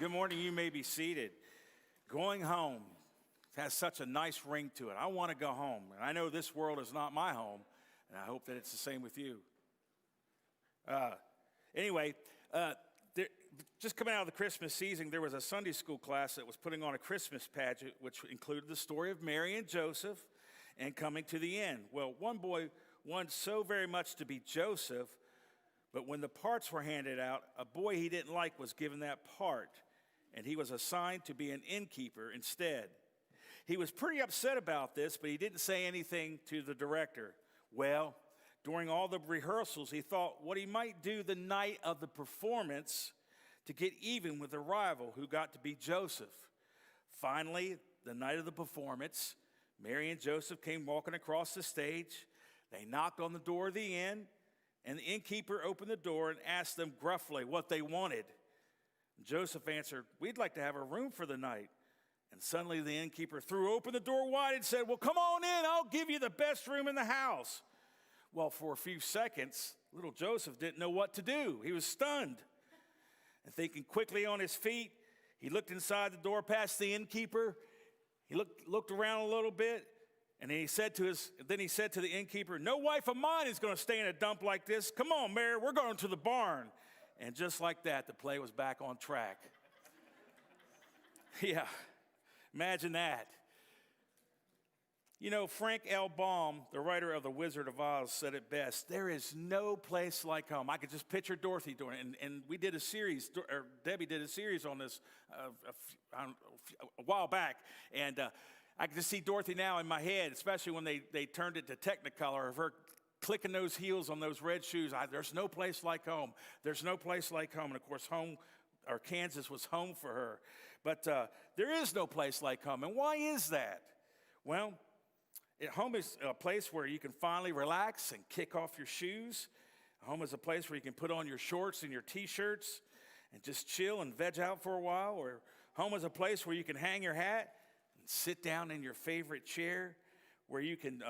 Good morning. You may be seated. Going home has such a nice ring to it. I want to go home. And I know this world is not my home, and I hope that it's the same with you. Anyway, just coming out of the Christmas season, there was a Sunday school class that was putting on a Christmas pageant, which included the story of Mary and Joseph and coming to the end. Well, one boy wanted so very much to be Joseph, but when the parts were handed out, a boy he didn't like was given that part, and he was assigned to be an innkeeper instead. He was pretty upset about this, but he didn't say anything to the director. Well, during all the rehearsals, he thought what he might do the night of the performance to get even with the rival who got to be Joseph. Finally, the night of the performance, Mary and Joseph came walking across the stage. They knocked on the door of the inn, and the innkeeper opened the door and asked them gruffly what they wanted. Joseph answered, "We'd like to have a room for the night." And suddenly the innkeeper threw open the door wide and said, "Well, come on in. I'll give you the best room in the house." Well, for a few seconds, little Joseph didn't know what to do. He was stunned. And thinking quickly on his feet, he looked inside the door past the innkeeper. He looked around a little bit, and then he said to the innkeeper, "No wife of mine is going to stay in a dump like this. Come on, Mary, we're going to the barn." And just like that, the play was back on track. Yeah, imagine that. You know, Frank L. Baum, the writer of The Wizard of Oz, said it best. There is no place like home. I could just picture Dorothy doing it. And we did a series, or Debbie did a series on this a while back. And I can just see Dorothy now in my head, especially when they turned it to Technicolor, of her clicking those heels on those red shoes. There's no place like home. There's no place like home. And, of course, Kansas was home for her. But there is no place like home. And why is that? Well, home is a place where you can finally relax and kick off your shoes. Home is a place where you can put on your shorts and your T-shirts and just chill and veg out for a while. Or home is a place where you can hang your hat and sit down in your favorite chair, where you can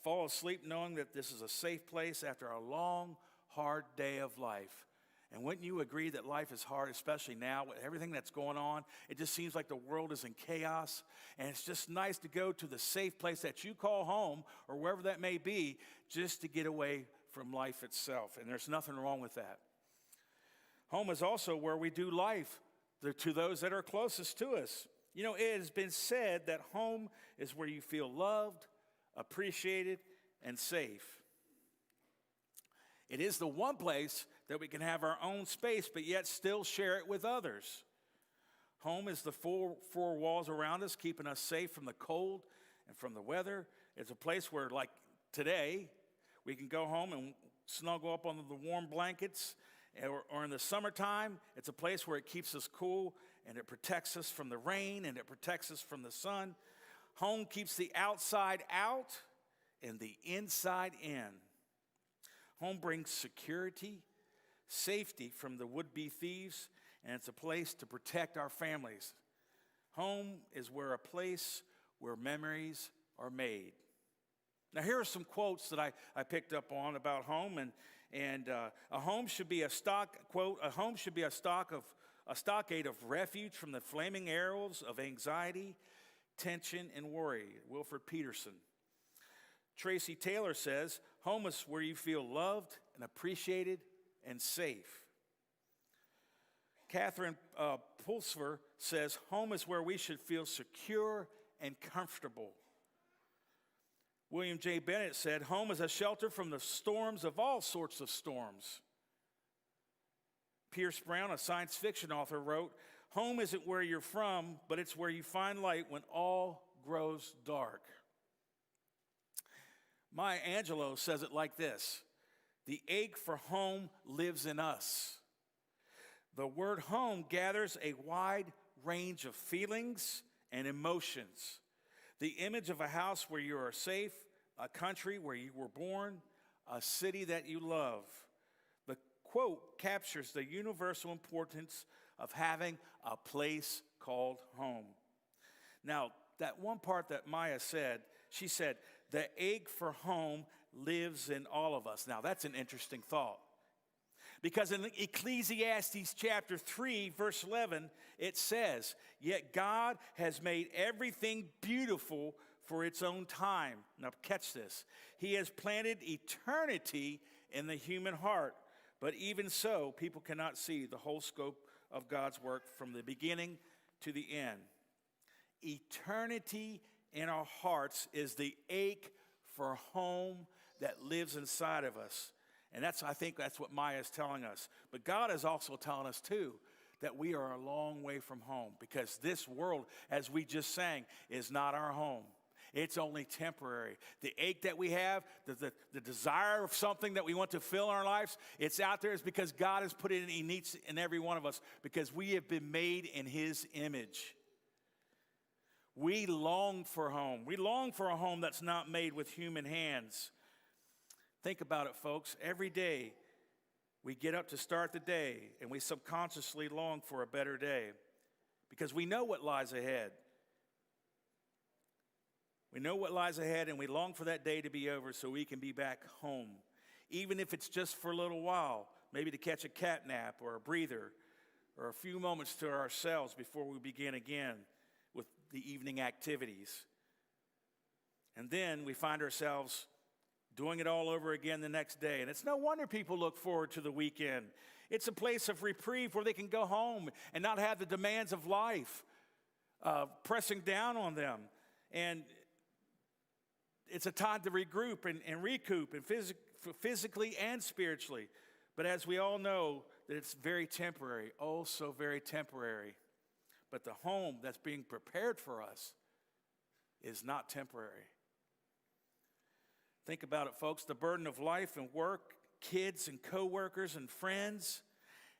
fall asleep knowing that this is a safe place after a long, hard day of life. And wouldn't you agree that life is hard, especially now with everything that's going on? It just seems like the world is in chaos. And it's just nice to go to the safe place that you call home, or wherever that may be, just to get away from life itself. And there's nothing wrong with that. Home is also where we do life to those that are closest to us. You know, it has been said that home is where you feel loved, appreciated, and safe. It is the one place that we can have our own space, but yet still share it with others. Home is the four walls around us, keeping us safe from the cold and from the weather. It's a place where, like today, we can go home and snuggle up under the warm blankets. Or in the summertime, it's a place where it keeps us cool, and it protects us from the rain, and it protects us from the sun. Home keeps the outside out and the inside in. Home brings security, safety from the would-be thieves, and it's a place to protect our families. Home is a place where memories are made. Now, here are some quotes that I picked up on about home, and a home should be a stockade of refuge from the flaming arrows of anxiety, tension, and worry. Wilford Peterson. Tracy Taylor says, home is where you feel loved and appreciated and safe. Catherine Pulsver says, home is where we should feel secure and comfortable. William J. Bennett said, home is a shelter from the storms of all sorts of storms. Pierce Brown, a science fiction author, wrote, home isn't where you're from, but it's where you find light when all grows dark. Maya Angelou says it like this: the ache for home lives in us. The word home gathers a wide range of feelings and emotions. The image of a house where you are safe, a country where you were born, a city that you love. The quote captures the universal importance of having a place called home. Now, that one part that Maya said, she said, the ache for home lives in all of us. Now, that's an interesting thought. Because in Ecclesiastes chapter 3, verse 11, it says, "Yet God has made everything beautiful for its own time." Now catch this. "He has planted eternity in the human heart. But even so, people cannot see the whole scope of God's work from the beginning to the end." Eternity in our hearts is the ache for home that lives inside of us. And I think that's what Maya is telling us. But God is also telling us, too, that we are a long way from home, because this world, as we just sang, is not our home. It's only temporary. The ache that we have, the desire of something that we want to fill in our lives, it's out there. It's because God has put it in each and every one of us, because we have been made in His image. We long for home. We long for a home that's not made with human hands. Think about it, folks. Every day we get up to start the day, and we subconsciously long for a better day because we know what lies ahead. We know what lies ahead, and we long for that day to be over so we can be back home, even if it's just for a little while, maybe to catch a cat nap or a breather or a few moments to ourselves before we begin again with the evening activities. And then we find ourselves doing it all over again the next day. And it's no wonder people look forward to the weekend. It's a place of reprieve where they can go home and not have the demands of life pressing down on them. And it's a time to regroup and recoup, and physically and spiritually. But as we all know, that it's very temporary, oh so very temporary. But the home that's being prepared for us is not temporary. Think about it, folks. The burden of life and work, kids and coworkers and friends,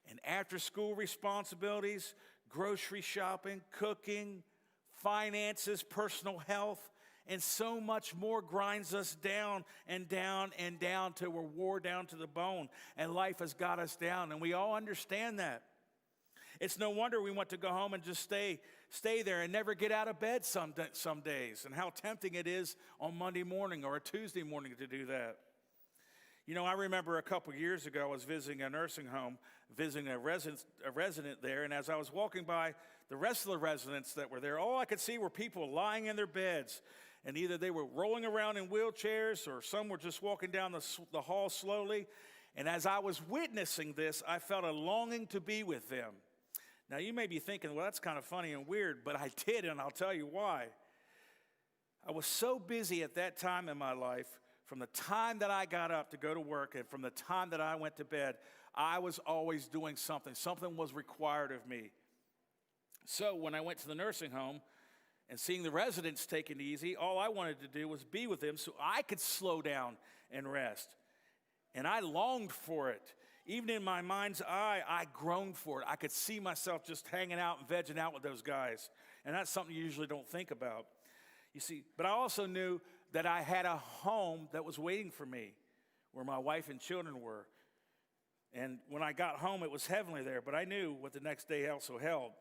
and after-school responsibilities, grocery shopping, cooking, finances, personal health, and so much more grinds us down and down and down till we're wore down to the bone, and life has got us down, and we all understand that. It's no wonder we want to go home and just stay there and never get out of bed some days, and how tempting it is on Monday morning or a Tuesday morning to do that. You know, I remember a couple years ago, I was visiting a nursing home, visiting a resident there, and as I was walking by the rest of the residents that were there, all I could see were people lying in their beds, and either they were rolling around in wheelchairs or some were just walking down the hall slowly. And as I was witnessing this, I felt a longing to be with them. Now, you may be thinking, well, that's kind of funny and weird, but I did, and I'll tell you why. I was so busy at that time in my life, from the time that I got up to go to work and from the time that I went to bed, I was always doing something. Something was required of me. So when I went to the nursing home and seeing the residents take it easy, all I wanted to do was be with them so I could slow down and rest. And I longed for it. Even in my mind's eye, I groaned for it. I could see myself just hanging out and vegging out with those guys. And that's something you usually don't think about. You see, but I also knew that I had a home that was waiting for me, where my wife and children were. And when I got home, it was heavenly there, but I knew what the next day also held.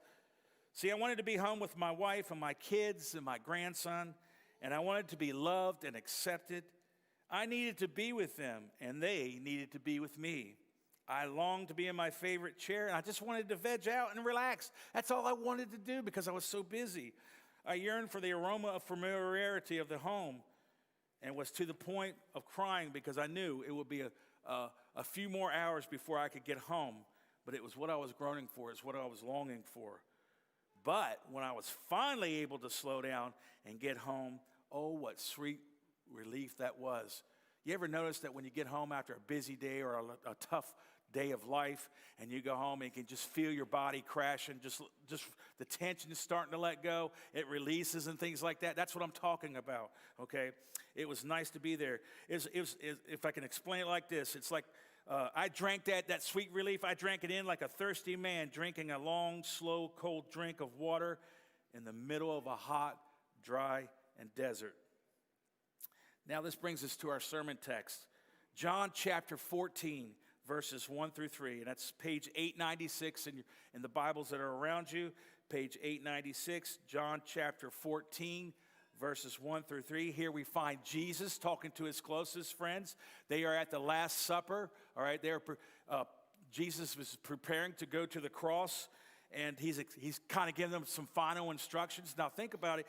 See, I wanted to be home with my wife and my kids and my grandson, and I wanted to be loved and accepted. I needed to be with them, and they needed to be with me. I longed to be in my favorite chair, and I just wanted to veg out and relax. That's all I wanted to do because I was so busy. I yearned for the aroma of familiarity of the home and was to the point of crying because I knew it would be a few more hours before I could get home. But it was what I was groaning for. It's what I was longing for. But when I was finally able to slow down and get home, oh, what sweet relief that was. You ever notice that when you get home after a busy day or a tough day of life and you go home and you can just feel your body crashing, just the tension is starting to let go, it releases and things like that? That's what I'm talking about, okay? It was nice to be there. If I can explain it like this, it's like I drank that sweet relief. I drank it in like a thirsty man drinking a long, slow, cold drink of water in the middle of a hot, dry, and desert. Now this brings us to our sermon text, John chapter 14, verses 1 through 3. And that's page 896 in the Bibles that are around you, page 896, John chapter 14, verses 1 through 3. Here we find Jesus talking to his closest friends. They are at the Last Supper, all right? They're Jesus was preparing to go to the cross, and he's kind of giving them some final instructions. Now think about it.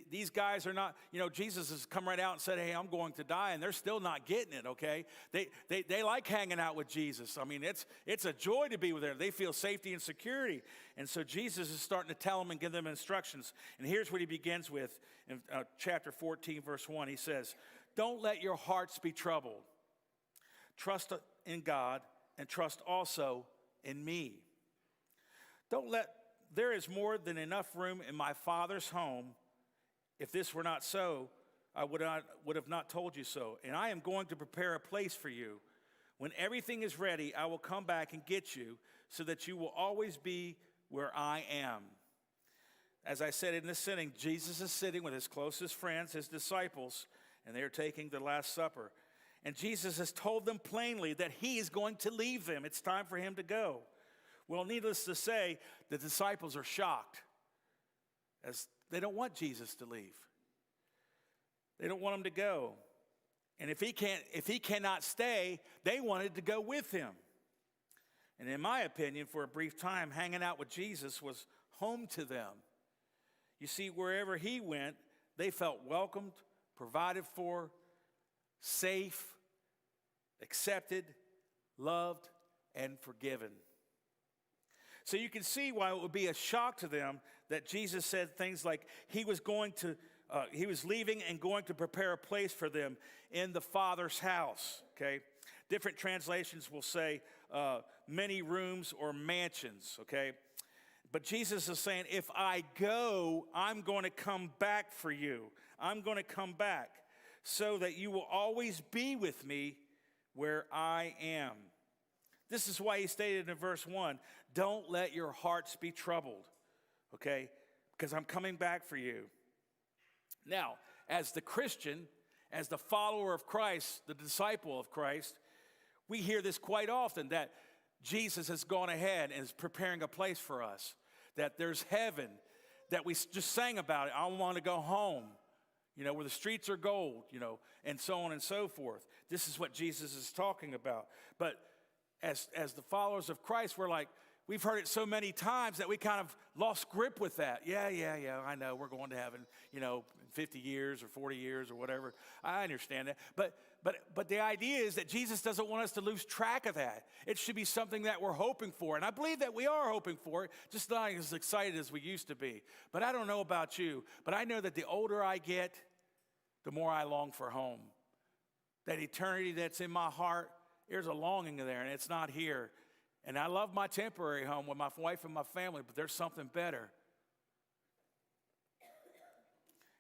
These guys are not, Jesus has come right out and said, hey, I'm going to die, and they're still not getting it, okay? They like hanging out with Jesus. I mean, it's a joy to be with them. They feel safety and security. And so Jesus is starting to tell them and give them instructions. And here's what he begins with in chapter 14, verse 1. He says, don't let your hearts be troubled. Trust in God and trust also in me. There is more than enough room in my Father's home. If this were not so, I would have not told you so. And I am going to prepare a place for you. When everything is ready, I will come back and get you so that you will always be where I am. As I said in this sitting, Jesus is sitting with his closest friends, his disciples, and they are taking the Last Supper. And Jesus has told them plainly that he is going to leave them. It's time for him to go. Well, needless to say, the disciples are shocked as they don't want Jesus to leave. They don't want him to go. And if he cannot stay, they wanted to go with him. And in my opinion, for a brief time, hanging out with Jesus was home to them. You see, wherever he went, they felt welcomed, provided for, safe, accepted, loved, and forgiven. So you can see why it would be a shock to them that Jesus said things like he was leaving and going to prepare a place for them in the Father's house, okay? Different translations will say many rooms or mansions, okay? But Jesus is saying, if I go, I'm going to come back for you. I'm going to come back so that you will always be with me where I am. This is why he stated in verse 1, don't let your hearts be troubled, okay? Because I'm coming back for you. Now, as the Christian, as the follower of Christ, the disciple of Christ, we hear this quite often, that Jesus has gone ahead and is preparing a place for us, that there's heaven, that we just sang about it. I want to go home, where the streets are gold, and so on and so forth. This is what Jesus is talking about. But as the followers of Christ, we've heard it so many times that we kind of lost grip with that. Yeah, I know we're going to heaven, in 50 years or 40 years or whatever. I understand that. But the idea is that Jesus doesn't want us to lose track of that. It should be something that we're hoping for. And I believe that we are hoping for it, just not as excited as we used to be. But I don't know about you, but I know that the older I get, the more I long for home. That eternity that's in my heart, there's a longing there, and it's not here. And I love my temporary home with my wife and my family, but there's something better.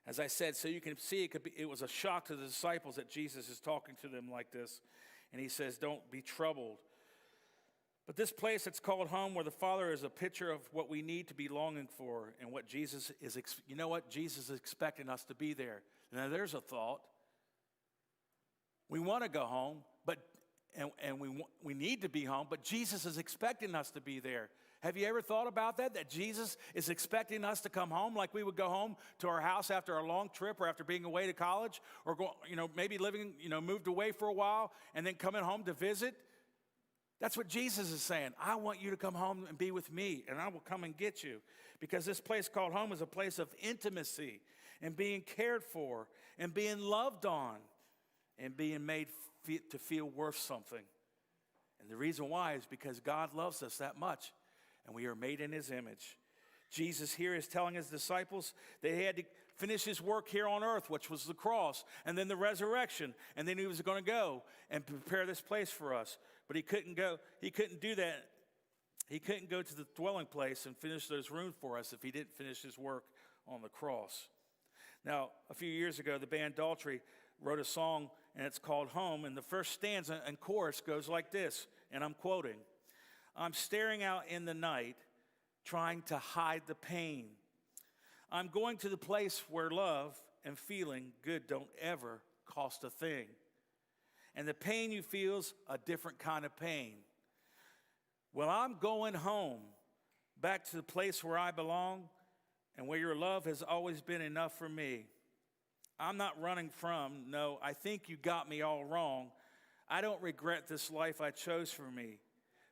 As I said, so you can see it was a shock to the disciples that Jesus is talking to them like this. And he says, don't be troubled. But this place that's called home, where the Father is a picture of what we need to be longing for, and what Jesus is, Jesus is expecting us to be there. Now there's a thought. We want to go home, and we need to be home, but Jesus is expecting us to be there. Have you ever thought about that? That Jesus is expecting us to come home like we would go home to our house after a long trip or after being away to college, or maybe living, moved away for a while and then coming home to visit? That's what Jesus is saying. I want you to come home and be with me, and I will come and get you. Because this place called home is a place of intimacy and being cared for and being loved on and being made to feel worth something. And the reason why is because God loves us that much, and we are made in his image. Jesus here is telling his disciples they had to finish his work here on earth, which was the cross, and then the resurrection, and then he was going to go and prepare this place for us. But he couldn't go. He couldn't do that. He couldn't go to the dwelling place and finish those rooms for us if he didn't finish his work on the cross. Now, a few years ago, the band Daltrey wrote a song, and it's called Home, and the first stanza and chorus goes like this, and I'm quoting, I'm staring out in the night, trying to hide the pain. I'm going to the place where love and feeling good don't ever cost a thing. And the pain you feel's a different kind of pain. Well, I'm going home, back to the place where I belong and where your love has always been enough for me. I'm not running from, no, I think you got me all wrong. I don't regret this life I chose for me.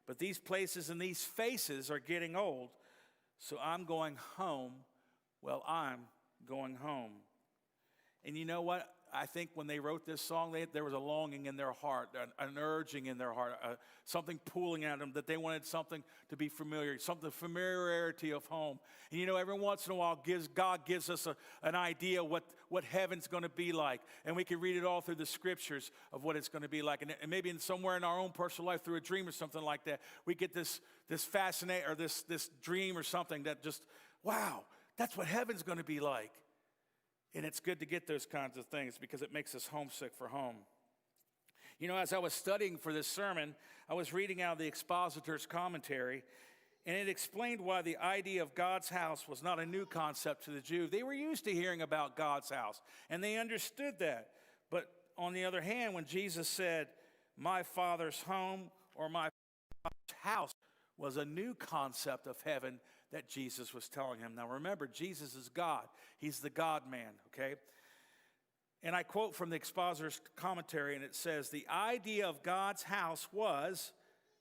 But these places and these faces are getting old, so I'm going home. Well, I'm going home. And you know what? I think when they wrote this song, there was a longing in their heart, an urging in their heart, something pulling at them that they wanted something to be familiar, familiarity of home. And you know, every once in a while, God gives us an idea what heaven's going to be like. And we can read it all through the scriptures of what it's going to be like. And maybe somewhere in our own personal life through a dream or something like that, we get this fascinate or this dream or something that just, wow, that's what heaven's going to be like. And it's good to get those kinds of things because it makes us homesick for home. You know, as I was studying for this sermon, I was reading out of the expositor's commentary, and it explained why the idea of God's house was not a new concept to the Jew. They were used to hearing about God's house, and they understood that. But on the other hand, when Jesus said, "My Father's home," or "my Father's house," was a new concept of heaven that Jesus was telling him. Now remember, Jesus is God. He's the God-man, okay? And I quote from the expositor's commentary, and it says, "The idea of God's house was,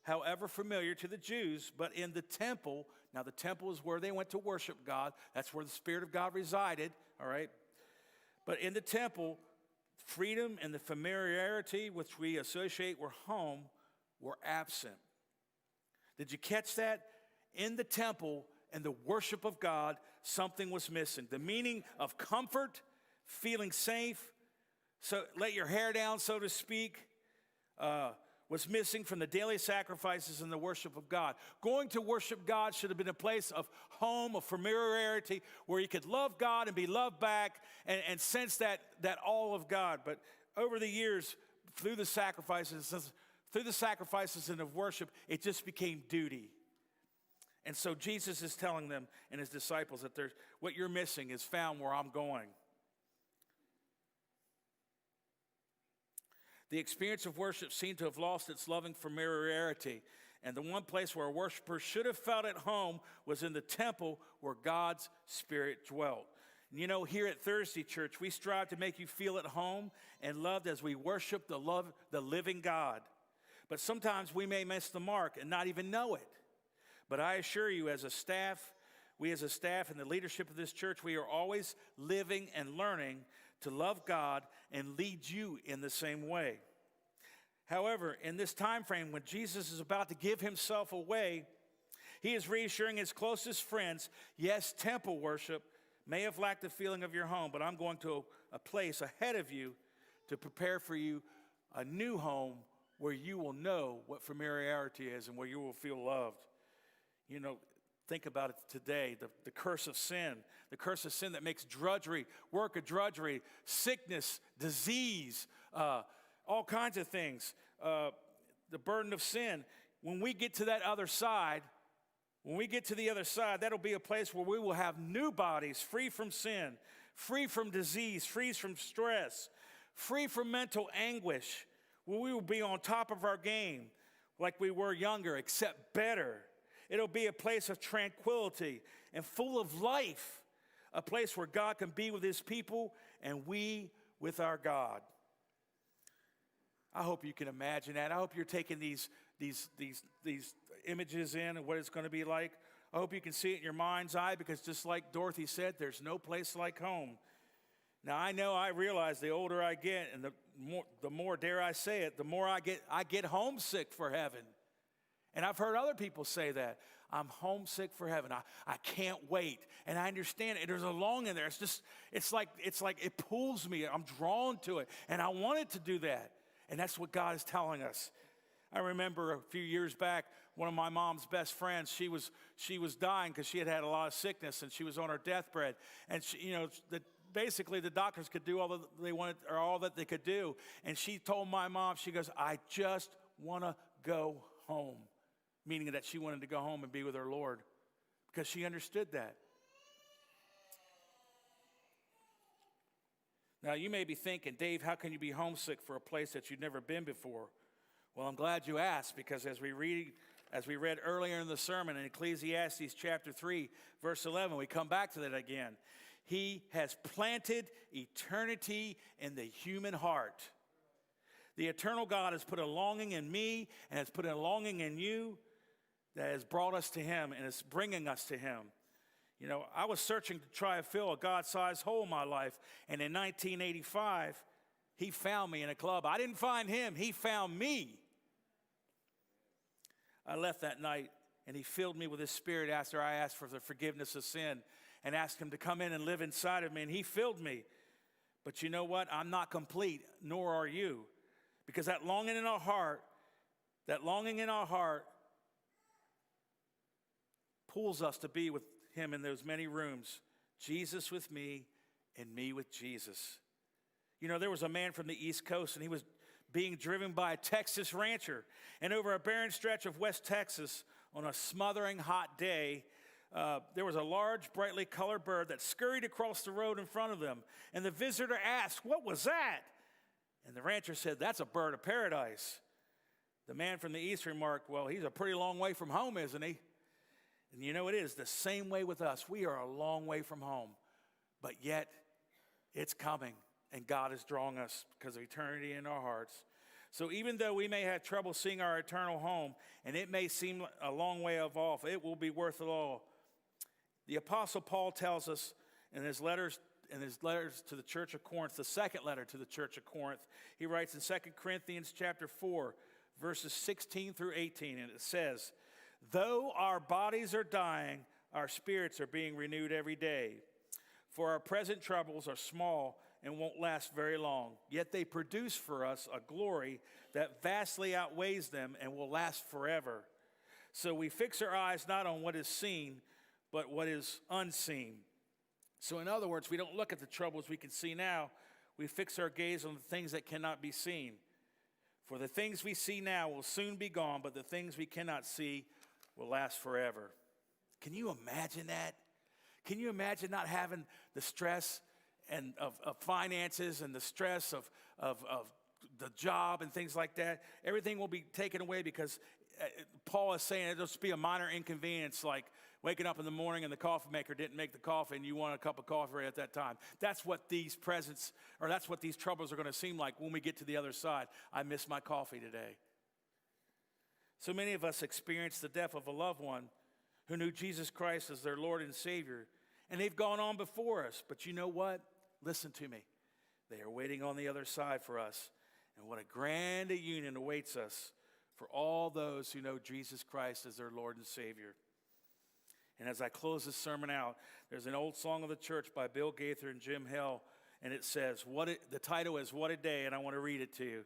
however, familiar to the Jews, but in the temple," now the temple is where they went to worship God. That's where the Spirit of God resided, all right? "But in the temple, freedom and the familiarity which we associate with home were absent." Did you catch that? In the temple and the worship of God, something was missing. The meaning of comfort, feeling safe, so let your hair down, so to speak, was missing from the daily sacrifices and the worship of God. Going to worship God should have been a place of home, of familiarity, where you could love God and be loved back and sense that all of God. But over the years, through the sacrifices and of worship, it just became duty. And so Jesus is telling them and his disciples that what you're missing is found where I'm going. The experience of worship seemed to have lost its loving familiarity. And the one place where a worshiper should have felt at home was in the temple where God's Spirit dwelt. And you know, here at Thursday Church, we strive to make you feel at home and loved as we worship the living God. But sometimes we may miss the mark and not even know it. But I assure you, we as a staff and the leadership of this church, we are always living and learning to love God and lead you in the same way. However, in this time frame, when Jesus is about to give himself away, he is reassuring his closest friends, yes, temple worship may have lacked the feeling of your home, but I'm going to a place ahead of you to prepare for you a new home where you will know what familiarity is and where you will feel loved. You know, think about it today, the curse of sin that makes drudgery, work of drudgery, sickness, disease, all kinds of things, the burden of sin. When we get to that other side, that'll be a place where we will have new bodies, free from sin, free from disease, free from stress, free from mental anguish, where we will be on top of our game like we were younger, except better. It'll be a place of tranquility and full of life, a place where God can be with his people and we with our God. I hope you can imagine that. I hope you're taking these images in and what it's going to be like. I hope you can see it in your mind's eye, because just like Dorothy said, there's no place like home. Now, I realize the older I get and the more, dare I say it, the more I get homesick for heaven. And I've heard other people say that. I'm homesick for heaven. I can't wait. And I understand it. There's a longing there. It's like it pulls me. I'm drawn to it. And I want it to do that. And that's what God is telling us. I remember a few years back, one of my mom's best friends, she was dying because she had a lot of sickness, and she was on her deathbed. And basically the doctors could do all that they wanted, or all that they could do. And she told my mom, she goes, "I just want to go home." Meaning that she wanted to go home and be with her Lord, because she understood that. Now, you may be thinking, "Dave, how can you be homesick for a place that you've never been before?" Well, I'm glad you asked, because as we read earlier in the sermon in Ecclesiastes chapter 3, verse 11, we come back to that again. He has planted eternity in the human heart. The eternal God has put a longing in me and has put a longing in you that has brought us to him and is bringing us to him. You know, I was searching to try to fill a God-sized hole in my life, and in 1985, he found me in a club. I didn't find him, he found me. I left that night, and he filled me with his spirit after I asked for the forgiveness of sin and asked him to come in and live inside of me, and he filled me. But you know what? I'm not complete, nor are you, because that longing in our heart pulls us to be with him in those many rooms, Jesus with me and me with Jesus. You know, there was a man from the East Coast, and he was being driven by a Texas rancher. And over a barren stretch of West Texas on a smothering hot day, there was a large, brightly colored bird that scurried across the road in front of them. And the visitor asked, "What was that?" And the rancher said, "That's a bird of paradise." The man from the East remarked, "Well, he's a pretty long way from home, isn't he?" And you know, it is the same way with us. We are a long way from home, but yet it's coming, and God is drawing us because of eternity in our hearts. So even though we may have trouble seeing our eternal home, and it may seem a long way off, it will be worth it all. The Apostle Paul tells us in his letters to the church of Corinth, the second letter to the church of Corinth, he writes in 2 Corinthians chapter 4, verses 16 through 18, and it says, "Though our bodies are dying, our spirits are being renewed every day. For our present troubles are small and won't last very long, yet they produce for us a glory that vastly outweighs them and will last forever. So we fix our eyes not on what is seen, but what is unseen." So in other words, we don't look at the troubles we can see now. We fix our gaze on the things that cannot be seen. For the things we see now will soon be gone, but the things we cannot see will last forever. Can you imagine that? Can you imagine not having the stress and of finances and the stress of the job and things like that? Everything will be taken away because Paul is saying it'll just be a minor inconvenience, like waking up in the morning and the coffee maker didn't make the coffee and you want a cup of coffee right at that time. That's what these that's what these troubles are going to seem like when we get to the other side. I miss my coffee today. So many of us experienced the death of a loved one who knew Jesus Christ as their Lord and Savior, and they've gone on before us. But you know what? Listen to me. They are waiting on the other side for us, and what a grand union awaits us for all those who know Jesus Christ as their Lord and Savior. And as I close this sermon out, there's an old song of the church by Bill Gaither and Jim Hill, and it says, the title is "What a Day," and I want to read it to you.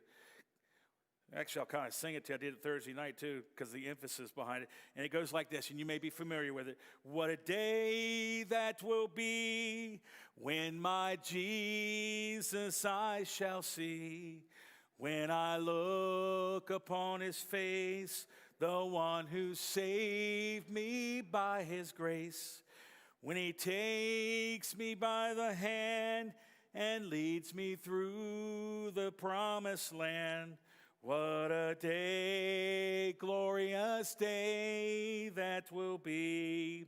Actually, I'll kind of sing it to you. I did it Thursday night, too, because the emphasis behind it. And it goes like this, and you may be familiar with it. "What a day that will be when my Jesus I shall see, when I look upon his face, the one who saved me by his grace, when he takes me by the hand and leads me through the promised land. What a day, glorious day that will be.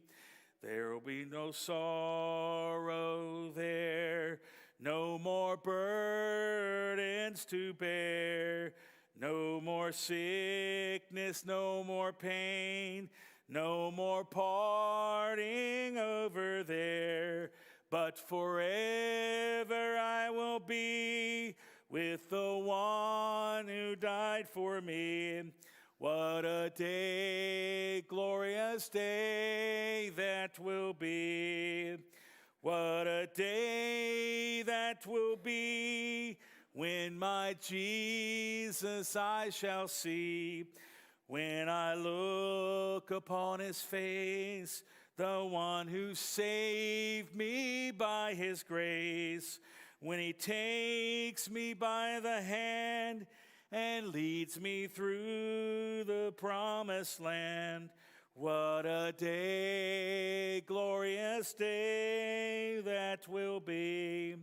There will be no sorrow there, no more burdens to bear, no more sickness, no more pain, no more parting over there. But forever I will be with the one who died for me. What a day, glorious day that will be. What a day that will be when my Jesus I shall see. When I look upon his face, the one who saved me by his grace. When he takes me by the hand and leads me through the promised land. What a day, glorious day that will be.